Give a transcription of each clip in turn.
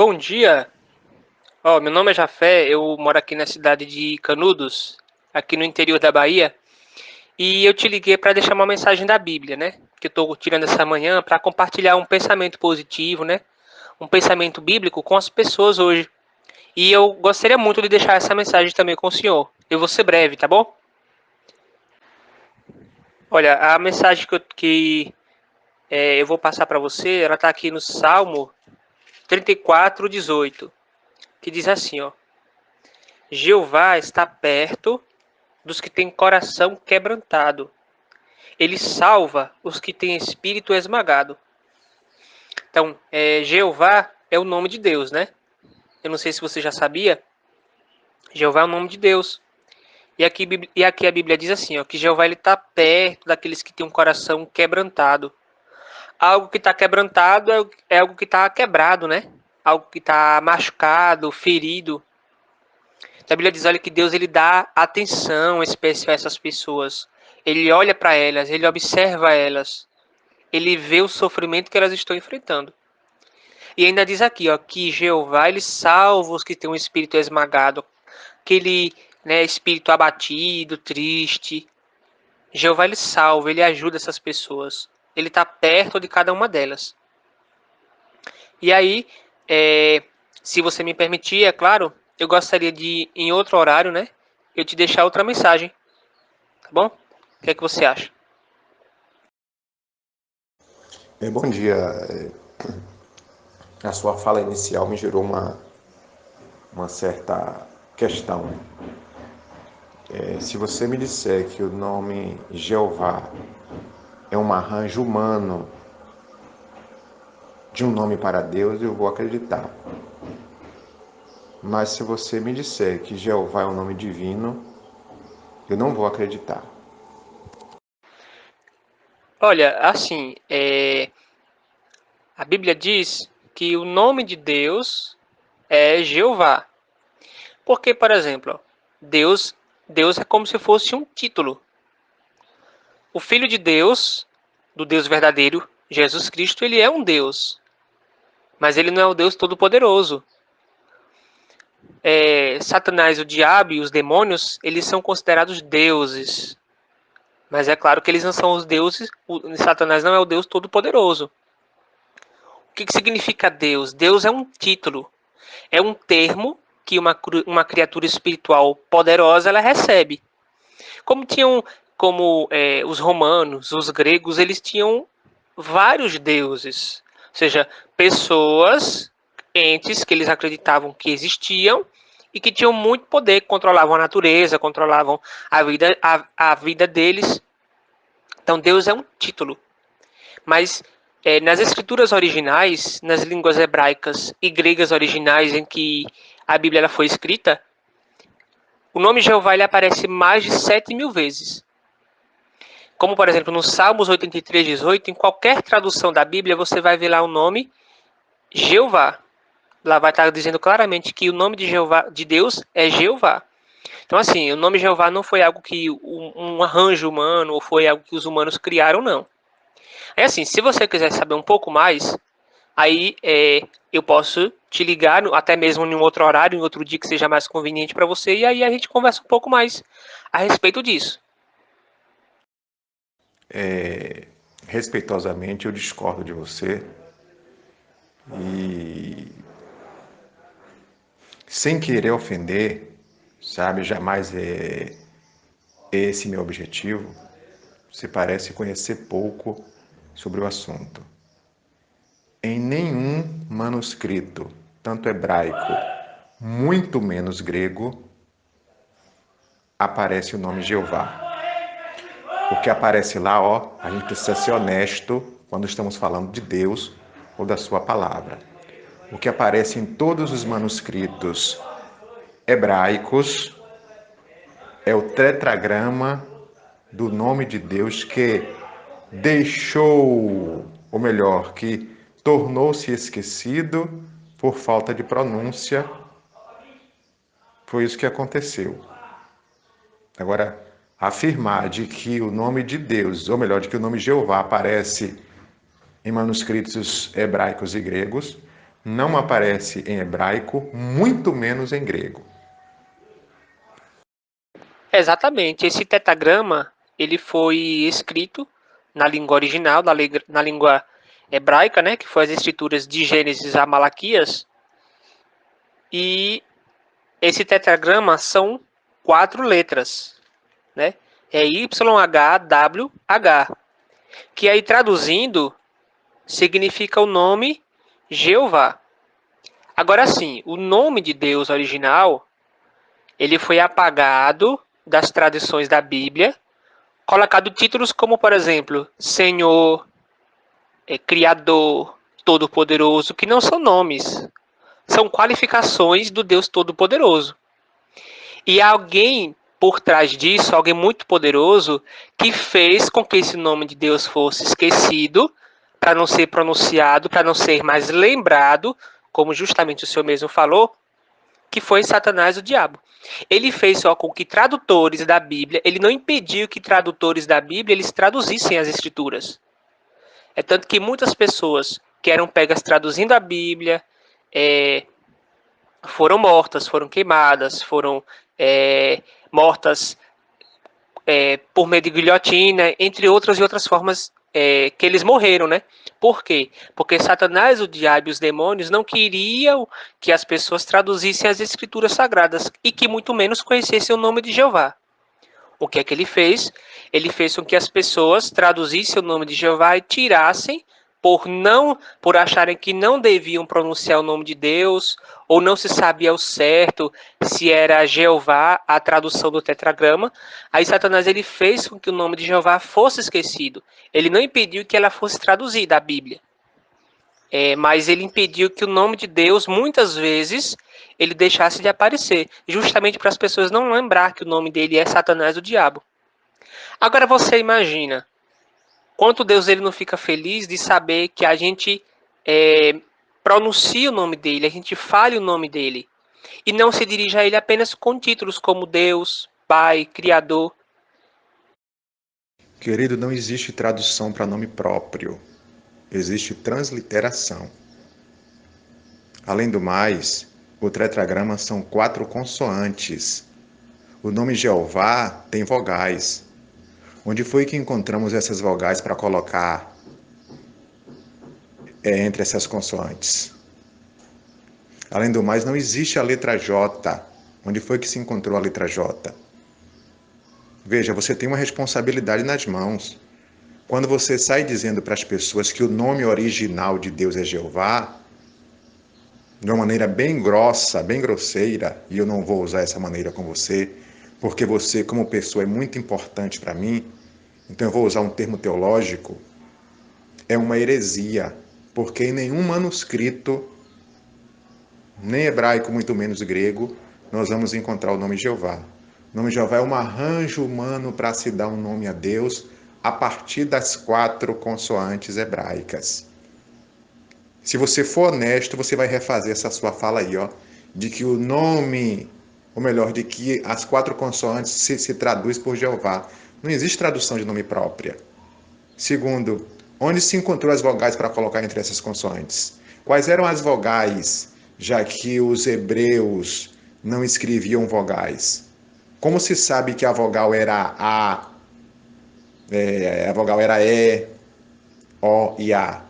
Bom dia. Meu nome é Jafé, eu moro aqui na cidade de Canudos, aqui no interior da Bahia, e eu te liguei para deixar uma mensagem da Bíblia, né? Que eu estou tirando essa manhã para compartilhar um pensamento positivo, né? Um pensamento bíblico com as pessoas hoje. E eu gostaria muito de deixar essa mensagem também com o senhor. Eu vou ser breve, tá bom? Olha, a mensagem que eu vou passar para você, ela está aqui no Salmo 34:18, que diz assim, ó: Jeová está perto dos que têm coração quebrantado. Ele salva os que têm espírito esmagado. Então, Jeová é o nome de Deus, né? Eu não sei se você já sabia. Jeová é o nome de Deus. E aqui a Bíblia diz assim, ó, que Jeová está perto daqueles que têm um coração quebrantado. Algo que está quebrantado é algo que está quebrado, né? Algo que está machucado, ferido. A Bíblia diz, olha, que Deus ele dá atenção especial a essas pessoas. Ele olha para elas, ele observa elas. Ele vê o sofrimento que elas estão enfrentando. E ainda diz aqui, ó, que Jeová ele salva os que têm um espírito esmagado, aquele, né, espírito abatido, triste. Jeová ele salva, ele ajuda essas pessoas. Ele está perto de cada uma delas. E aí, é, se você me permitir, é claro, eu gostaria de, em outro horário, né, eu te deixar outra mensagem, tá bom? O que é que você acha? Bom dia. A sua fala inicial me gerou uma certa questão. Se você me disser que o nome Jeová é um arranjo humano de um nome para Deus, eu vou acreditar. Mas se você me disser que Jeová é um nome divino, eu não vou acreditar. Olha, assim, a Bíblia diz que o nome de Deus é Jeová. Porque, por exemplo, Deus, Deus é como se fosse um título. O Filho de Deus, do Deus verdadeiro, Jesus Cristo, ele é um Deus. Mas ele não é o Deus Todo-Poderoso. Satanás, o diabo e os demônios, eles são considerados deuses. Mas é claro que eles não são os deuses. Satanás não é o Deus Todo-Poderoso. O que significa Deus? Deus é um título. É um termo que uma criatura espiritual poderosa ela recebe. Como tinham, como os romanos, os gregos, eles tinham vários deuses, ou seja, pessoas, entes que eles acreditavam que existiam e que tinham muito poder, que controlavam a natureza, controlavam a vida deles. Então Deus é um título, mas nas escrituras originais, nas línguas hebraicas e gregas originais em que a Bíblia ela foi escrita, o nome Jeová ele aparece mais de 7.000 vezes. Como, por exemplo, no Salmos 83:18, em qualquer tradução da Bíblia, você vai ver lá o nome Jeová. Lá vai estar dizendo claramente que o nome de Jeová, de Deus é Jeová. Então, assim, o nome Jeová não foi algo que um arranjo humano ou foi algo que os humanos criaram, não. É assim, se você quiser saber um pouco mais, aí eu posso te ligar, até mesmo em um outro horário, em outro dia que seja mais conveniente para você, e aí a gente conversa um pouco mais a respeito disso. Respeitosamente, eu discordo de você e, sem querer ofender, sabe, jamais é esse meu objetivo. Você parece conhecer pouco sobre o assunto. Em nenhum manuscrito, tanto hebraico, muito menos grego, aparece o nome Jeová. O que aparece lá, ó, a gente precisa ser honesto quando estamos falando de Deus ou da sua palavra. O que aparece em todos os manuscritos hebraicos é o tetragrama do nome de Deus que deixou, ou melhor, que tornou-se esquecido por falta de pronúncia. Foi isso que aconteceu. Agora, afirmar de que o nome de Deus, ou melhor, de que o nome Jeová aparece em manuscritos hebraicos e gregos, não aparece em hebraico, muito menos em grego. Exatamente. Esse tetragrama, ele foi escrito na língua original, na língua hebraica, né, que foi as escrituras de Gênesis a Malaquias. E esse tetragrama são 4 letras, né? É YHWH, que aí traduzindo significa o nome Jeová. Agora sim, o nome de Deus original, ele foi apagado das tradições da Bíblia, colocado títulos como, por exemplo, Senhor, Criador, Todo-Poderoso, que não são nomes, são qualificações do Deus Todo-Poderoso. E alguém por trás disso, alguém muito poderoso, que fez com que esse nome de Deus fosse esquecido, para não ser pronunciado, para não ser mais lembrado, como justamente o senhor mesmo falou, que foi Satanás, o diabo. Ele fez só com que tradutores da Bíblia, ele não impediu que tradutores da Bíblia eles traduzissem as escrituras. É tanto que muitas pessoas que eram pegas traduzindo a Bíblia foram mortas, foram queimadas, foram mortas por meio de guilhotina, entre outras e outras formas que eles morreram, né? Por quê? Porque Satanás, o diabo e os demônios não queriam que as pessoas traduzissem as escrituras sagradas e que muito menos conhecessem o nome de Jeová. O que é que ele fez? Ele fez com que as pessoas traduzissem o nome de Jeová e tirassem por acharem que não deviam pronunciar o nome de Deus, ou não se sabia ao certo se era Jeová a tradução do tetragrama. Aí Satanás ele fez com que o nome de Jeová fosse esquecido. Ele não impediu que ela fosse traduzida, a Bíblia. Mas ele impediu que o nome de Deus, muitas vezes, ele deixasse de aparecer, justamente para as pessoas não lembrar que o nome dele é Satanás, o diabo. Agora você imagina, quanto Deus ele não fica feliz de saber que a gente pronuncie o nome dele, a gente fale o nome dele, e não se dirija a ele apenas com títulos como Deus, Pai, Criador. Querido, não existe tradução para nome próprio. Existe transliteração. Além do mais, o tetragrama são 4 consoantes. O nome Jeová tem vogais. Onde foi que encontramos essas vogais para colocar entre essas consoantes? Além do mais, não existe a letra J. Onde foi que se encontrou a letra J? Veja, você tem uma responsabilidade nas mãos. Quando você sai dizendo para as pessoas que o nome original de Deus é Jeová, de uma maneira bem grossa, bem grosseira, e eu não vou usar essa maneira com você, porque você, como pessoa, é muito importante para mim, então eu vou usar um termo teológico, é uma heresia, porque em nenhum manuscrito, nem hebraico, muito menos grego, nós vamos encontrar o nome Jeová. O nome Jeová é um arranjo humano para se dar um nome a Deus a partir das 4 consoantes hebraicas. Se você for honesto, você vai refazer essa sua fala aí, ó, de que o nome, ou melhor, de que as 4 consoantes se traduz por Jeová. Não existe tradução de nome própria. Segundo, onde se encontrou as vogais para colocar entre essas consoantes? Quais eram as vogais, já que os hebreus não escreviam vogais? Como se sabe que a vogal era a vogal era E, O e A?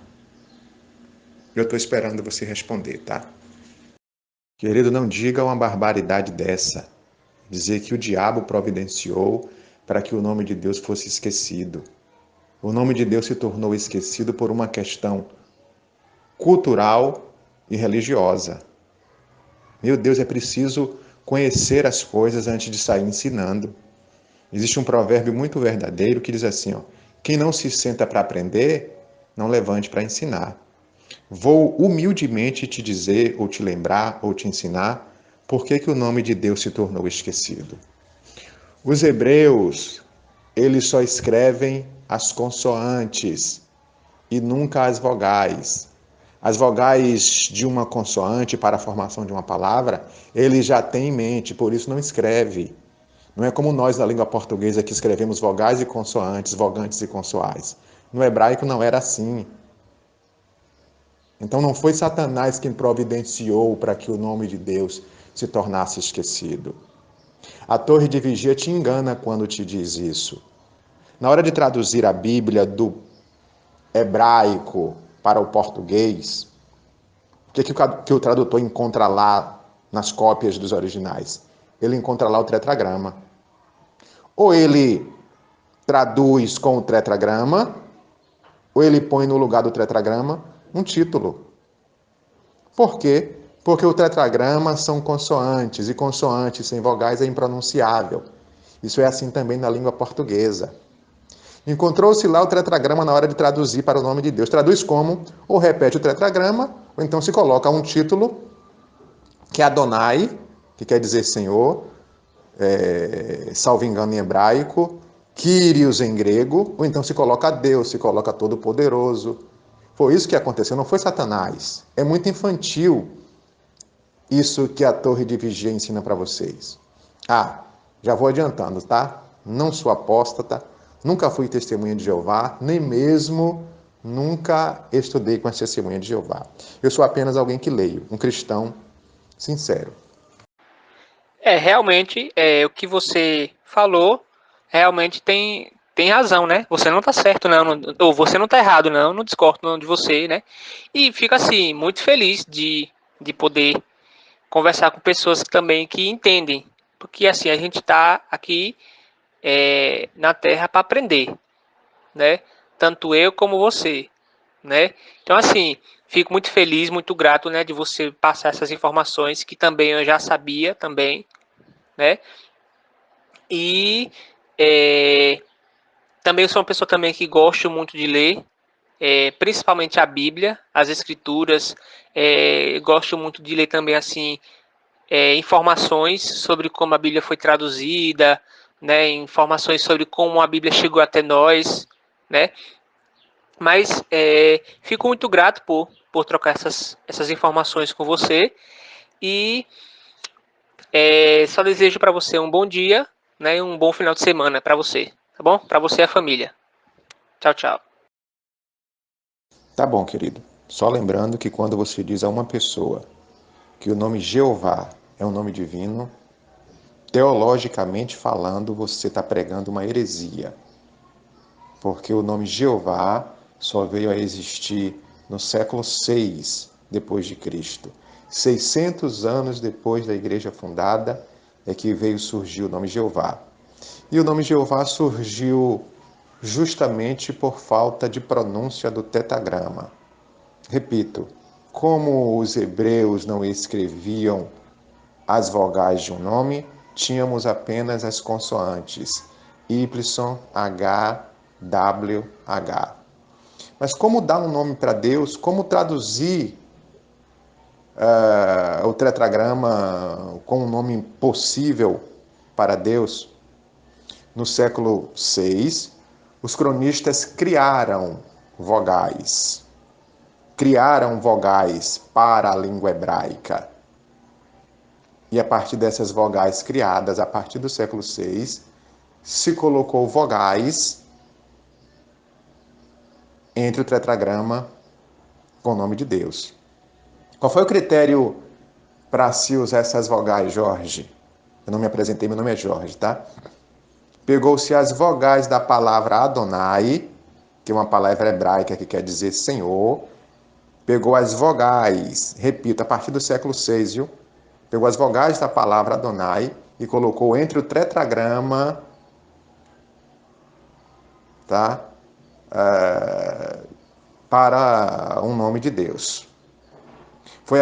Eu estou esperando você responder, tá? Querido, não diga uma barbaridade dessa. Dizer que o diabo providenciou para que o nome de Deus fosse esquecido. O nome de Deus se tornou esquecido por uma questão cultural e religiosa. Meu Deus, é preciso conhecer as coisas antes de sair ensinando. Existe um provérbio muito verdadeiro que diz assim, ó, quem não se senta para aprender, não levante para ensinar. Vou humildemente te dizer, ou te lembrar, ou te ensinar, por que o nome de Deus se tornou esquecido. Os hebreus, eles só escrevem as consoantes e nunca as vogais. As vogais de uma consoante para a formação de uma palavra, ele já tem em mente, por isso não escreve. Não é como nós na língua portuguesa que escrevemos vogais e consoantes, vogantes e consoais. No hebraico não era assim. Então não foi Satanás quem providenciou para que o nome de Deus se tornasse esquecido. A torre de vigia te engana quando te diz isso. Na hora de traduzir a Bíblia do hebraico para o português, o que o tradutor encontra lá nas cópias dos originais? Ele encontra lá o tetragrama. Ou ele traduz com o tetragrama, ou ele põe no lugar do tetragrama um título. Por quê? Porque o tetragrama são consoantes, e consoantes sem vogais é impronunciável. Isso é assim também na língua portuguesa. Encontrou-se lá o tetragrama na hora de traduzir para o nome de Deus. Traduz como? Ou repete o tetragrama, ou então se coloca um título, que é Adonai, que quer dizer Senhor, salvo engano em hebraico, Kyrios em grego, ou então se coloca Deus, se coloca Todo-Poderoso. Foi isso que aconteceu, não foi Satanás. É muito infantil isso que a Torre de Vigia ensina para vocês. Já vou adiantando, tá? Não sou apóstata, nunca fui testemunha de Jeová, nem mesmo nunca estudei com as testemunhas de Jeová. Eu sou apenas alguém que leio, um cristão sincero. Realmente, o que você falou, realmente tem razão, né? Você não tá certo, não, ou você não tá errado, não discordo não de você, né? E fico, assim, muito feliz de poder conversar com pessoas também que entendem, porque, assim, a gente tá aqui na Terra para aprender, né? Tanto eu como você, né? Então, assim, fico muito feliz, muito grato, né, de você passar essas informações que também eu já sabia também, né? E também eu sou uma pessoa também que gosto muito de ler, principalmente a Bíblia, as Escrituras. Gosto muito de ler também assim informações sobre como a Bíblia foi traduzida, né? Informações sobre como a Bíblia chegou até nós, né? Mas fico muito grato por trocar essas informações com você e só desejo para você um bom dia, né? E um bom final de semana para você, tá bom? Para você e a família. Tchau, tchau. Tá bom, querido. Só lembrando que quando você diz a uma pessoa que o nome Jeová é um nome divino, teologicamente falando, você está pregando uma heresia. Porque o nome Jeová só veio a existir no século 6 depois de Cristo. 600 anos depois da igreja fundada é que veio surgir o nome Jeová. E o nome Jeová surgiu justamente por falta de pronúncia do tetragrama. Repito, como os hebreus não escreviam as vogais de um nome, tínhamos apenas as consoantes Y, H, W, H. Mas como dar um nome para Deus? Como traduzir o tetragrama com um nome possível para Deus? No século VI, os cronistas criaram vogais para a língua hebraica. E a partir dessas vogais criadas, a partir do século VI, se colocou vogais entre o tetragrama com o nome de Deus. Qual foi o critério para se usar essas vogais, Jorge? Eu não me apresentei, meu nome é Jorge, tá? Pegou-se as vogais da palavra Adonai, que é uma palavra hebraica que quer dizer Senhor. Pegou as vogais, repito, a partir do século VI, viu? Pegou as vogais da palavra Adonai e colocou entre o tetragrama, tá? Para um nome de Deus. Foi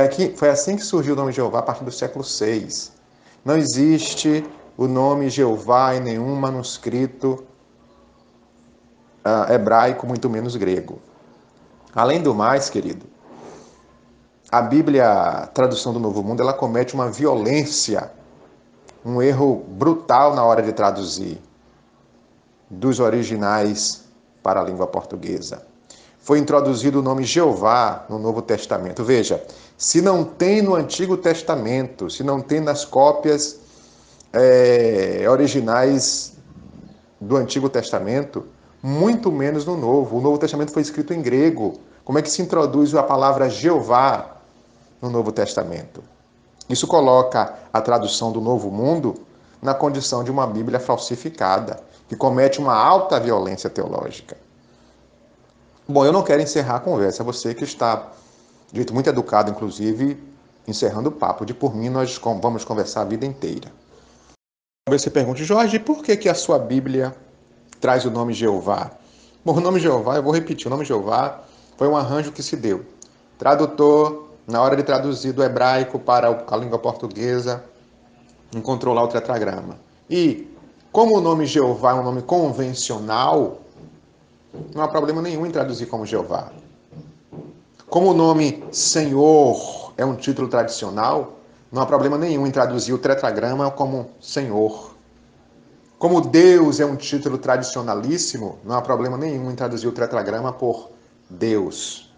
assim que surgiu o nome Jeová a partir do século VI. Não existe o nome Jeová em nenhum manuscrito hebraico, muito menos grego. Além do mais, querido, a Bíblia, a tradução do Novo Mundo, ela comete uma violência, um erro brutal na hora de traduzir dos originais para a língua portuguesa. Foi introduzido o nome Jeová no Novo Testamento. Veja, se não tem no Antigo Testamento, se não tem nas cópias originais do Antigo Testamento, muito menos no Novo. O Novo Testamento foi escrito em grego, Como é que se introduz a palavra Jeová no Novo Testamento? Isso coloca a tradução do Novo Mundo na condição de uma Bíblia falsificada, que comete uma alta violência teológica. Bom, eu não quero encerrar a conversa, você que está, de jeito muito educado, inclusive, encerrando o papo. De por mim, nós vamos conversar a vida inteira. Talvez você pergunte, Jorge, por que a sua Bíblia traz o nome Jeová? Bom, o nome Jeová, eu vou repetir, o nome Jeová foi um arranjo que se deu. Tradutor, na hora de traduzir do hebraico para a língua portuguesa, encontrou lá o tetragrama. E, como o nome Jeová é um nome convencional, não há problema nenhum em traduzir como Jeová. Como o nome Senhor é um título tradicional, não há problema nenhum em traduzir o tetragrama como Senhor. Como Deus é um título tradicionalíssimo, não há problema nenhum em traduzir o tetragrama por Deus.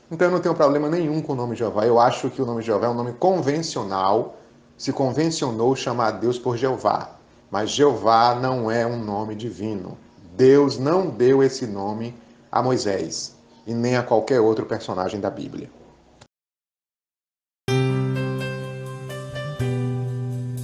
Então eu não tenho problema nenhum com o nome Jeová. Eu acho que o nome Jeová é um nome convencional. Se convencionou chamar Deus por Jeová. Mas Jeová não é um nome divino. Deus não deu esse nome a Moisés e nem a qualquer outro personagem da Bíblia.